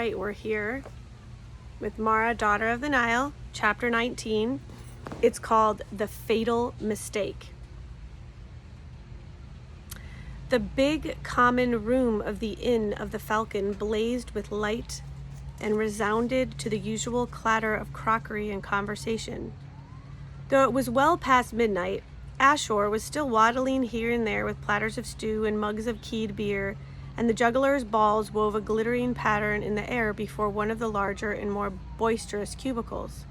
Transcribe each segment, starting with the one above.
right, we're here with Mara, Daughter of the Nile, chapter 19. It's called The Fatal Mistake. The big common room of the Inn of the Falcon blazed with light and resounded to the usual clatter of crockery and conversation. Though it was well past midnight, Ashore was still waddling here and there with platters of stew and mugs of keyed beer, and the juggler's balls wove a glittering pattern in the air before one of the larger and more boisterous cubicles.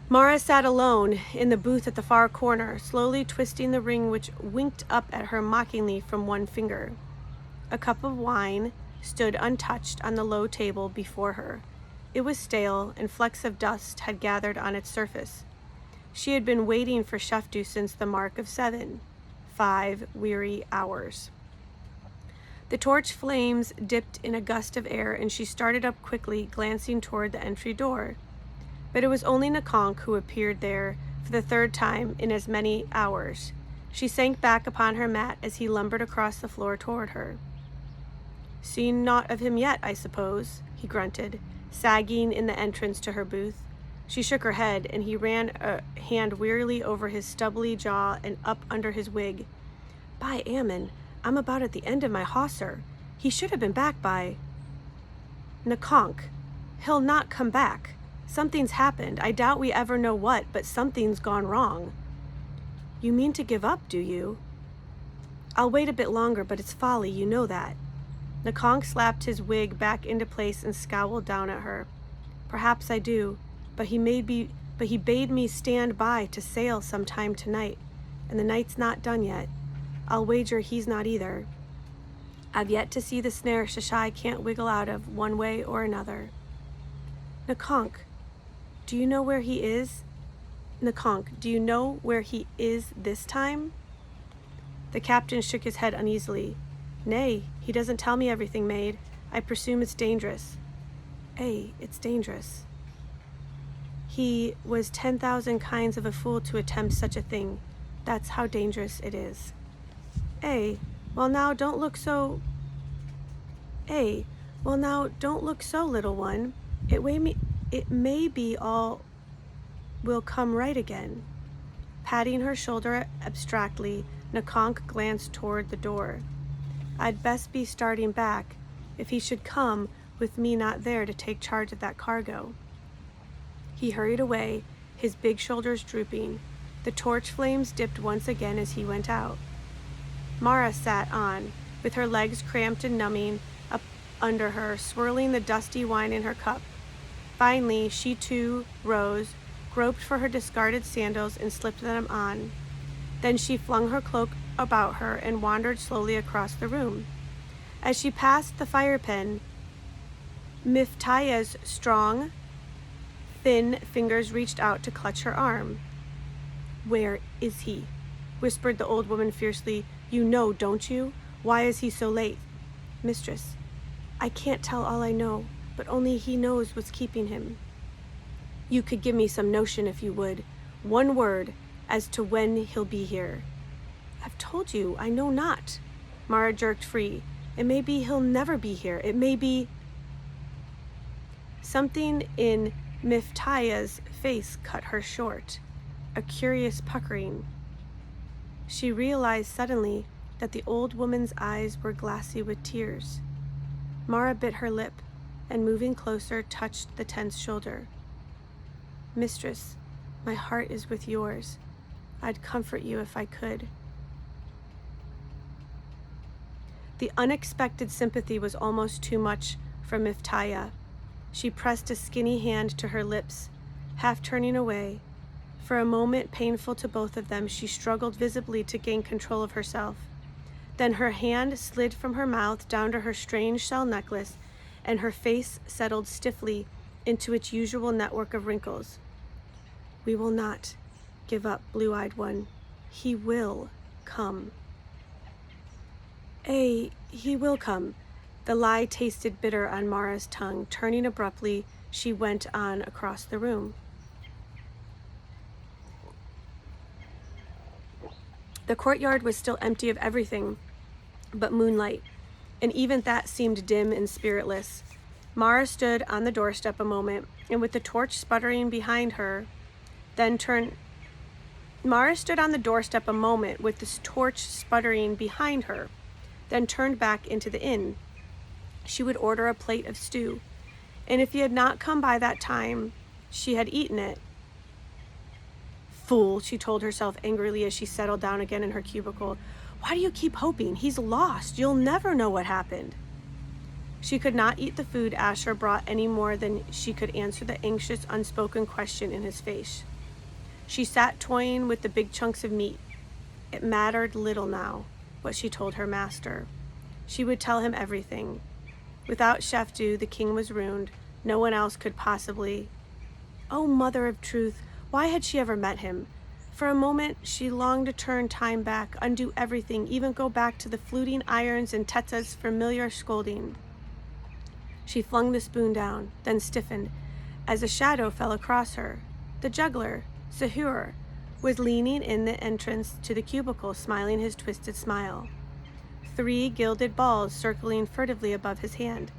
Mara sat alone in the booth at the far corner, slowly twisting the ring which winked up at her mockingly from one finger. A cup of wine stood untouched on the low table before her. It was stale, and flecks of dust had gathered on its surface. She had been waiting for Sheftu since the mark of 7, 5 weary hours. The torch flames dipped in a gust of air, and she started up quickly, glancing toward the entry door. But it was only Nakonk who appeared there for the third time in as many hours. She sank back upon her mat as he lumbered across the floor toward her. "Seen naught of him yet, I suppose," he grunted, sagging in the entrance to her booth. She shook her head, and he ran a hand wearily over his stubbly jaw and up under his wig. "By Ammon, I'm about at the end of my hawser. He should have been back by—" "Nakonk, he'll not come back. Something's happened. I doubt we ever know what, but something's gone wrong." "You mean to give up, do you?" "I'll wait a bit longer, but it's folly, you know that." Nakonk slapped his wig back into place and scowled down at her. "Perhaps I do, but he bade me stand by to sail sometime tonight, and the night's not done yet. I'll wager he's not either. I've yet to see the snare Shishai can't wiggle out of one way or another." "Nakonk, do you know where he is? Nakonk, do you know where he is this time?" The captain shook his head uneasily. "Nay, he doesn't tell me everything, maid. I presume it's dangerous." It's dangerous." "He was 10,000 kinds of a fool to attempt such a thing. That's how dangerous it is." Well now, don't look so, little one. It may be all will come right again." Patting her shoulder abstractly, Nakonk glanced toward the door. "I'd best be starting back, if he should come, with me not there to take charge of that cargo." He hurried away, his big shoulders drooping. The torch flames dipped once again as he went out. Mara sat on, with her legs cramped and numbing up under her, swirling the dusty wine in her cup. Finally, she too rose, groped for her discarded sandals, and slipped them on. Then she flung her cloak about her and wandered slowly across the room. As she passed the fire pen, Miftaya's strong, thin fingers reached out to clutch her arm. "Where is he?" whispered the old woman fiercely. "You know, don't you? Why is he so late?" "Mistress, I can't tell all I know, but only he knows what's keeping him." "You could give me some notion if you would. One word as to when he'll be here." "I've told you, I know not." Mara jerked free. "It may be he'll never be here. It may be—" Something in Miftaya's face cut her short, a curious puckering. She realized suddenly that the old woman's eyes were glassy with tears. Mara bit her lip, and moving closer, touched the tense shoulder. "Mistress, my heart is with yours. I'd comfort you if I could." The unexpected sympathy was almost too much for Miftaya. She pressed a skinny hand to her lips, half turning away. For a moment, painful to both of them, she struggled visibly to gain control of herself. Then her hand slid from her mouth down to her strange shell necklace, and her face settled stiffly into its usual network of wrinkles. "We will not give up, blue-eyed one. He will come." He will come." The lie tasted bitter on Mara's tongue. Turning abruptly, she went on across the room. The courtyard was still empty of everything but moonlight, and even that seemed dim and spiritless. Mara stood on the doorstep a moment, and with the torch sputtering behind her, Mara stood on the doorstep a moment with the torch sputtering behind her, then turned back into the inn. She would order a plate of stew, and if he had not come by that time, she had eaten it. Fool, she told herself angrily as she settled down again in her cubicle. Why do you keep hoping? He's lost. You'll never know what happened. She could not eat the food Asher brought any more than she could answer the anxious, unspoken question in his face. She sat toying with the big chunks of meat. It mattered little now, what she told her master. She would tell him everything. Without Shefdu, the king was ruined. No one else could possibly. Oh, mother of truth, why had she ever met him? For a moment, she longed to turn time back, undo everything, even go back to the fluting irons and Tetza's familiar scolding. She flung the spoon down, then stiffened, as a shadow fell across her. The juggler, Sahur, was leaning in the entrance to the cubicle, smiling his twisted smile. 3 gilded balls circling furtively above his hand.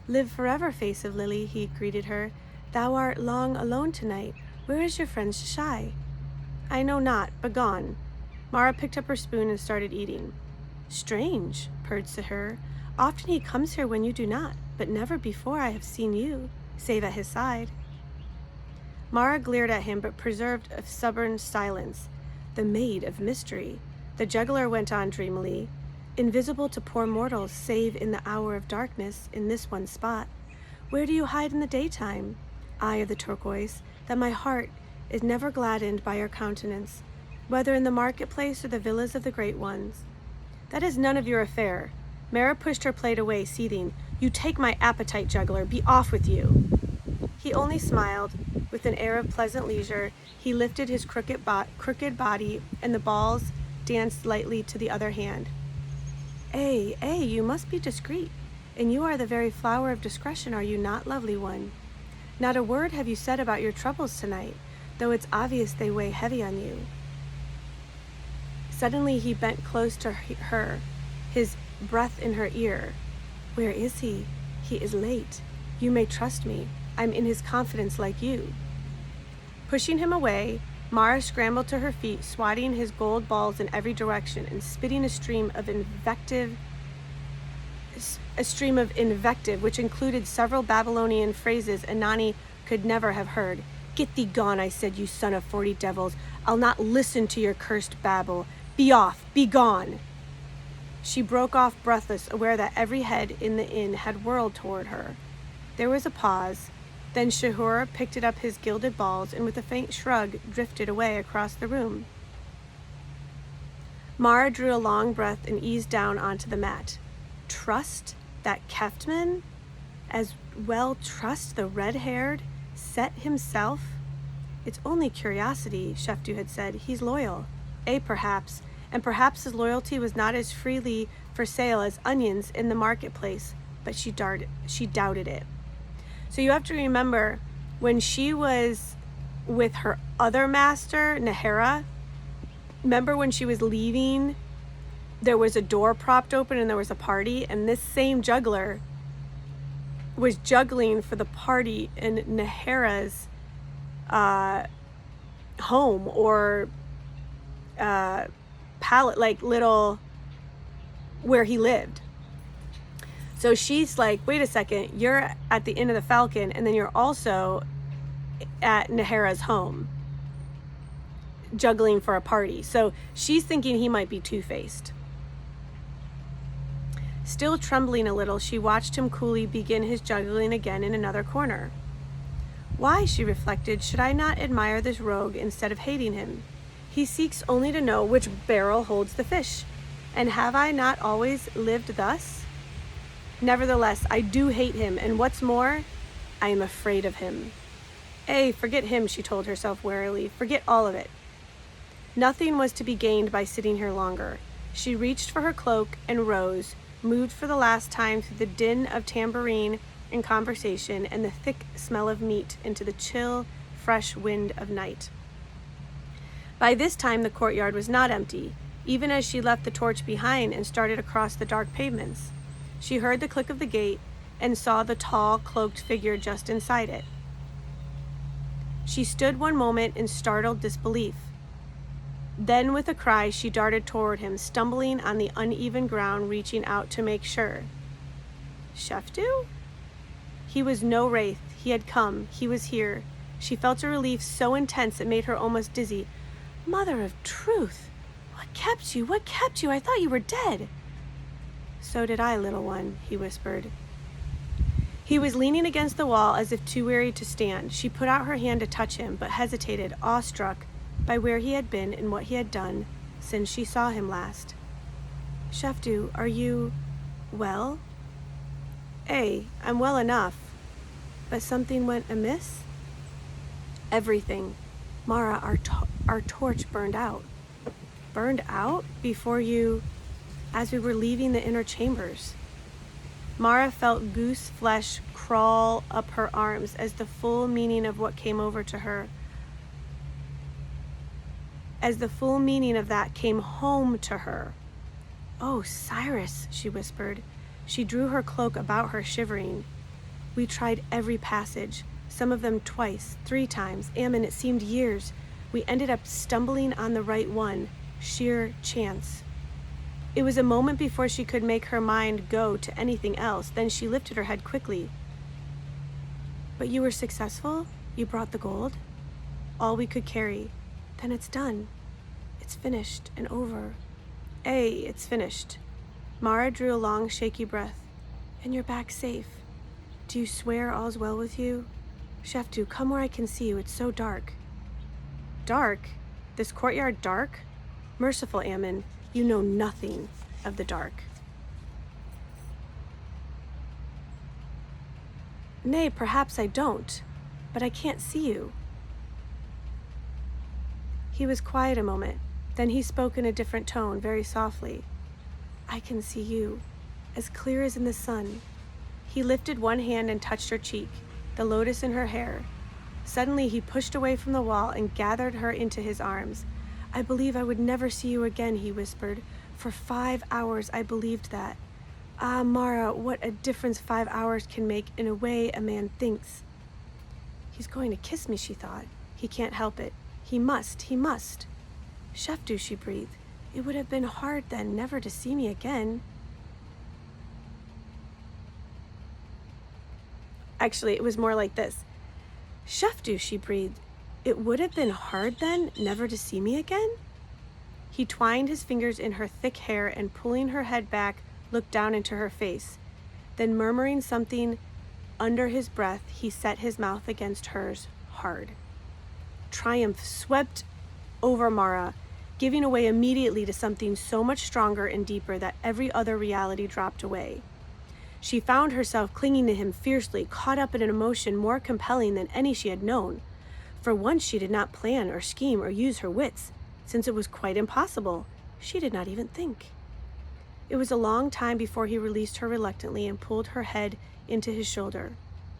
Live forever, face of lily, he greeted her. Thou art long alone tonight. Where is your friend Shishai? I know not, begone. Mara picked up her spoon and started eating. Strange, purred Sahur. Often he comes here when you do not, but never before I have seen you, save at his side. Mara glared at him, but preserved a stubborn silence. The maid of mystery, the juggler went on dreamily, invisible to poor mortals, save in the hour of darkness, in this one spot. Where do you hide in the daytime? Eye of the turquoise, that my heart is never gladdened by your countenance, whether in the marketplace or the villas of the great ones. That is none of your affair. Mara pushed her plate away, seething. You take my appetite, juggler. Be off with you. He only smiled. With an air of pleasant leisure, he lifted his crooked body, and the balls danced lightly to the other hand. You must be discreet, and you are the very flower of discretion, are you not, lovely one? Not a word have you said about your troubles tonight, though it's obvious they weigh heavy on you. Suddenly he bent close to her, his breath in her ear. Where is he? He is late. You may trust me. I'm in his confidence like you. Pushing him away, Mara scrambled to her feet, swatting his gold balls in every direction and spitting a stream of invective which included several Babylonian phrases Anani could never have heard. Get thee gone, I said, you son of 40 devils. I'll not listen to your cursed babble. Be off, be gone. She broke off breathless, aware that every head in the inn had whirled toward her. There was a pause. Then Shahur picked up his gilded balls and with a faint shrug drifted away across the room. Mara drew a long breath and eased down onto the mat. Trust that Keftman? As well trust the red-haired Set himself? It's only curiosity, Shefdu had said. He's loyal. Perhaps. And perhaps his loyalty was not as freely for sale as onions in the marketplace, but she doubted it. So you have to remember, when she was with her other master, Nahara, remember when she was leaving, there was a door propped open and there was a party, and this same juggler was juggling for the party in Nahara's home or pallet, like little where he lived. So she's like, wait a second, you're at the Inn of the Falcon, and then you're also at Nahara's home juggling for a party. So she's thinking he might be two-faced. Still trembling a little, she watched him coolly begin his juggling again in another corner. Why, she reflected, should I not admire this rogue instead of hating him? He seeks only to know which barrel holds the fish. And have I not always lived thus? Nevertheless, I do hate him, and what's more, I am afraid of him. Forget him, she told herself warily. Forget all of it. Nothing was to be gained by sitting here longer. She reached for her cloak and rose, moved for the last time through the din of tambourine and conversation and the thick smell of meat into the chill, fresh wind of night. By this time, the courtyard was not empty, even as she left the torch behind and started across the dark pavements. She heard the click of the gate and saw the tall, cloaked figure just inside it. She stood one moment in startled disbelief. Then, with a cry, she darted toward him, stumbling on the uneven ground, reaching out to make sure. Sheftu? He was no wraith. He had come. He was here. She felt a relief so intense it made her almost dizzy. Mother of truth! What kept you? What kept you? I thought you were dead. So did I, little one, he whispered. He was leaning against the wall as if too weary to stand. She put out her hand to touch him, but hesitated, awestruck by where he had been and what he had done since she saw him last. Sheftu, are you well? I'm well enough. But something went amiss? Everything. Mara, our torch burned out. Burned out as we were leaving the inner chambers. Mara felt goose flesh crawl up her arms as the full meaning of what came over to her. As the full meaning of that came home to her. Oh, Cyrus, she whispered. She drew her cloak about her, shivering. We tried every passage, some of them twice, 3 times. Ammon, it seemed years. We ended up stumbling on the right one, sheer chance. It was a moment before she could make her mind go to anything else. Then she lifted her head quickly. But you were successful? You brought the gold? All we could carry. Then it's done. It's finished and over. It's finished. Mara drew a long, shaky breath. And you're back safe. Do you swear all's well with you? Sheftu, come where I can see you. It's so dark. Dark? This courtyard dark? Merciful Ammon, you know nothing of the dark. Nay, perhaps I don't, but I can't see you. He was quiet a moment. Then he spoke in a different tone, very softly. I can see you, as clear as in the sun. He lifted one hand and touched her cheek, the lotus in her hair. Suddenly he pushed away from the wall and gathered her into his arms. I believe I would never see you again, he whispered. For 5 hours I believed that. Ah, Mara, what a difference 5 hours can make in a way a man thinks. He's going to kiss me, she thought. He can't help it. He must. Sheftu, she breathed. It would have been hard then never to see me again. Actually, it was more like this. Sheftu, she breathed. It would have been hard then never to see me again? He twined his fingers in her thick hair and, pulling her head back, looked down into her face. Then, murmuring something under his breath, he set his mouth against hers hard. Triumph swept over Mara, giving away immediately to something so much stronger and deeper that every other reality dropped away. She found herself clinging to him fiercely, caught up in an emotion more compelling than any she had known. For once she did not plan or scheme or use her wits, since it was quite impossible. She did not even think. It was a long time before he released her reluctantly and pulled her head into his shoulder.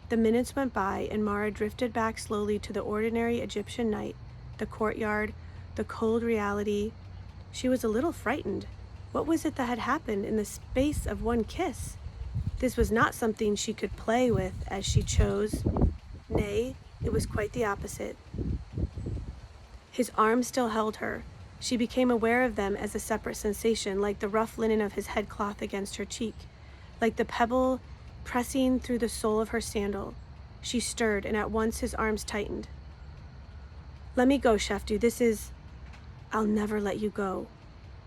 The minutes went by, and Mara drifted back slowly to the ordinary Egyptian night, the courtyard, the cold reality. She was a little frightened. What was it that had happened in the space of one kiss? This was not something she could play with as she chose. Nay, it was quite the opposite. His arms still held her. She became aware of them as a separate sensation, like the rough linen of his headcloth against her cheek, like the pebble pressing through the sole of her sandal. She stirred, and at once his arms tightened. Let me go, Sheftu. I'll never let you go.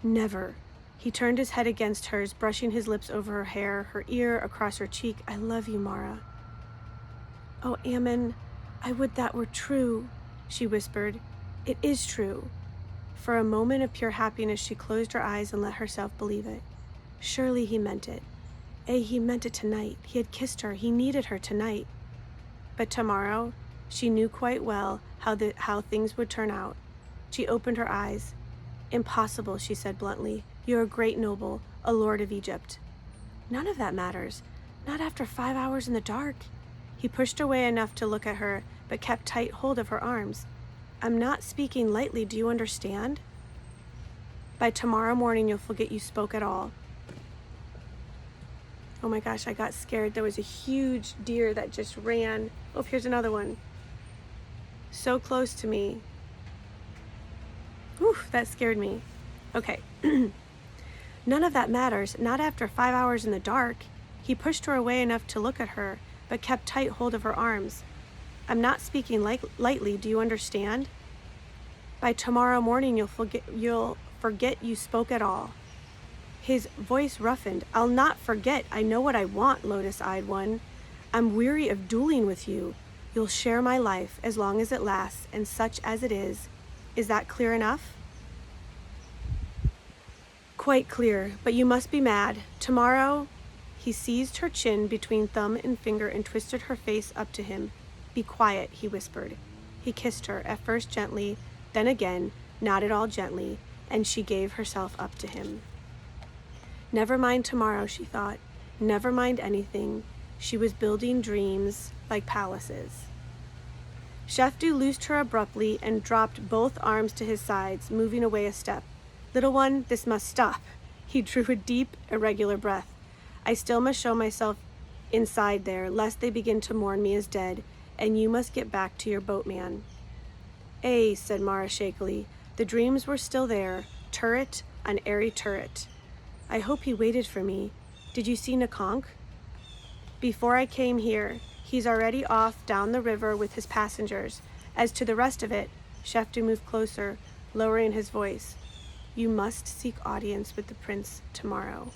Never. He turned his head against hers, brushing his lips over her hair, her ear across her cheek. I love you, Mara. Oh, Ammon, I would that were true, she whispered. It is true. For a moment of pure happiness, she closed her eyes and let herself believe it. Surely he meant it. He meant it tonight. He had kissed her. He needed her tonight. But tomorrow, she knew quite well how things would turn out. She opened her eyes. Impossible, she said bluntly. You're a great noble, a lord of Egypt. None of that matters. Not after 5 hours in the dark. He pushed away enough to look at her, but kept tight hold of her arms. I'm not speaking lightly, do you understand? By tomorrow morning you'll forget you spoke at all. Oh my gosh, I got scared. There was a huge deer that just ran. Oh, here's another one. So close to me. Whew, that scared me. Okay. None of that matters, not after 5 hours in the dark. He pushed her away enough to look at her, but kept tight hold of her arms. I'm not speaking lightly, do you understand? By tomorrow morning you'll forget you spoke at all. His voice roughened. I'll not forget. I know what I want, lotus-eyed one. I'm weary of dueling with you. You'll share my life as long as it lasts, and such as it is. Is that clear enough? Quite clear, but you must be mad. Tomorrow, he seized her chin between thumb and finger and twisted her face up to him. Be quiet, he whispered. He kissed her, at first gently, then again, not at all gently, and she gave herself up to him. Never mind tomorrow, she thought. Never mind anything. She was building dreams like palaces. Shefdu loosed her abruptly and dropped both arms to his sides, moving away a step. Little one, this must stop. He drew a deep, irregular breath. I still must show myself inside there, lest they begin to mourn me as dead, and you must get back to your boatman. Ay, said Mara shakily. The dreams were still there, turret on airy turret. I hope he waited for me. Did you see Nakonk? Before I came here, he's already off down the river with his passengers. As to the rest of it, Shefdu moved closer, lowering his voice. You must seek audience with the prince tomorrow.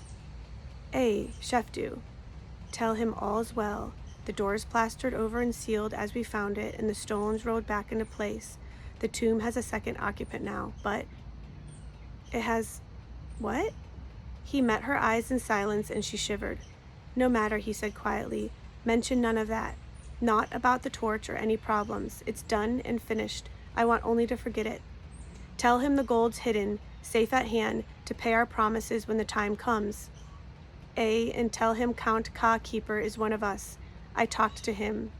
Ay, Shefdu. Tell him all's well. The door's plastered over and sealed as we found it, and the stones rolled back into place. The tomb has a second occupant now, but... It has... What? He met her eyes in silence, and she shivered. No matter, he said quietly. Mention none of that. Not about the torch or any problems. It's done and finished. I want only to forget it. Tell him the gold's hidden, safe at hand, to pay our promises when the time comes. And tell him Count Ka-Keeper is one of us. I talked to him.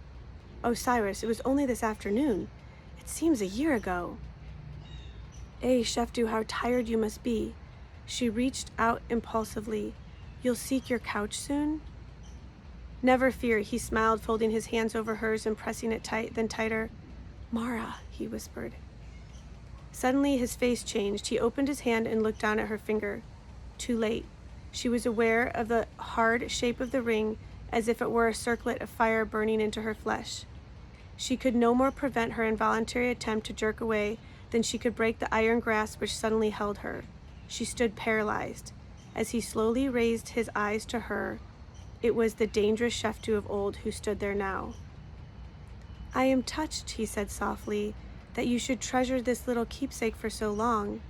Oh, Cyrus, it was only this afternoon. It seems a year ago. Shefdu, how tired you must be. She reached out impulsively. You'll seek your couch soon? Never fear, he smiled, folding his hands over hers and pressing it tight, then tighter. Mara, he whispered. Suddenly his face changed. He opened his hand and looked down at her finger. Too late. She was aware of the hard shape of the ring, as if it were a circlet of fire burning into her flesh. She could no more prevent her involuntary attempt to jerk away than she could break the iron grasp which suddenly held her. She stood paralyzed. As he slowly raised his eyes to her, it was the dangerous Shefdu of old who stood there now. I am touched, he said softly, that you should treasure this little keepsake for so long.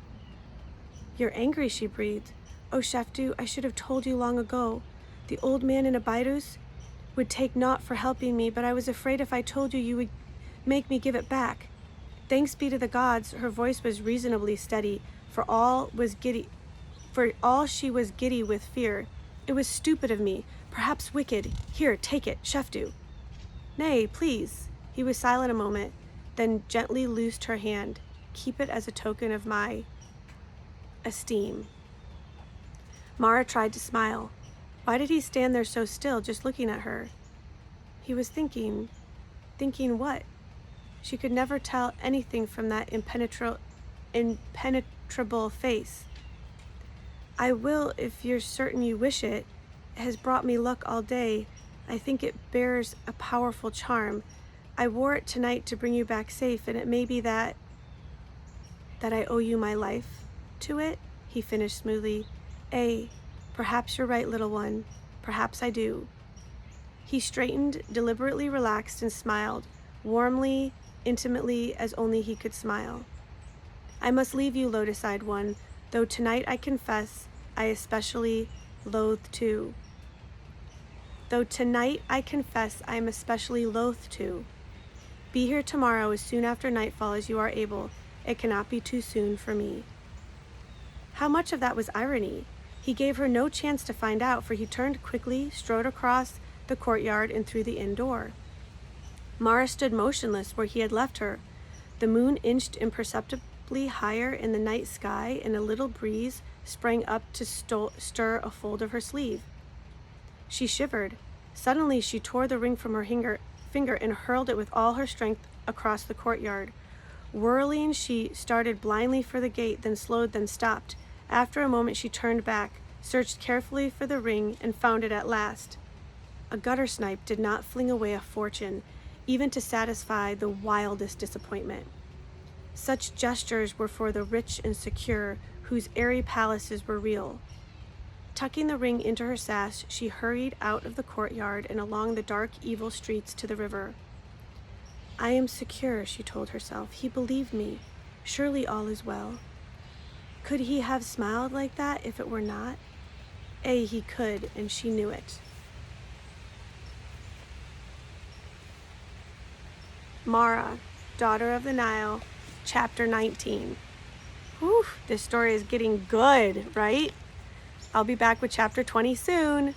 You're angry, she breathed. Oh, Shefdu, I should have told you long ago. The old man in Abydos would take naught for helping me, but I was afraid if I told you, you would make me give it back. Thanks be to the gods, her voice was reasonably steady, for all she was giddy with fear. It was stupid of me, perhaps wicked. Here, take it, Shefdu. Nay, please. He was silent a moment, then gently loosed her hand. Keep it as a token of my esteem. Mara tried to smile. Why did he stand there so still, just looking at her? He was thinking. Thinking what? She could never tell anything from that impenetrable face. I will, if you're certain you wish it. It has brought me luck all day. I think it bears a powerful charm. I wore it tonight to bring you back safe, and it may be that I owe you my life to it, he finished smoothly. Perhaps you're right, little one. Perhaps I do. He straightened, deliberately relaxed, and smiled, warmly, intimately, as only he could smile. I must leave you, lotus-eyed one, though tonight I confess I especially loath to. Be here tomorrow as soon after nightfall as you are able. It cannot be too soon for me. How much of that was irony? He gave her no chance to find out, for he turned quickly, strode across the courtyard, and through the inn door. Mara stood motionless where he had left her. The moon inched imperceptibly higher in the night sky, and a little breeze sprang up to stir a fold of her sleeve. She shivered. Suddenly she tore the ring from her finger and hurled it with all her strength across the courtyard. Whirling, she started blindly for the gate, then slowed, then stopped. After a moment she turned back, searched carefully for the ring, and found it at last. A gutter snipe did not fling away a fortune, even to satisfy the wildest disappointment. Such gestures were for the rich and secure, whose airy palaces were real. Tucking the ring into her sash, she hurried out of the courtyard and along the dark, evil streets to the river. I am secure, she told herself. He believed me. Surely all is well. Could he have smiled like that if it were not? He could, and she knew it. Mara, Daughter of the Nile, Chapter 19. Whew, this story is getting good, right? I'll be back with Chapter 20 soon.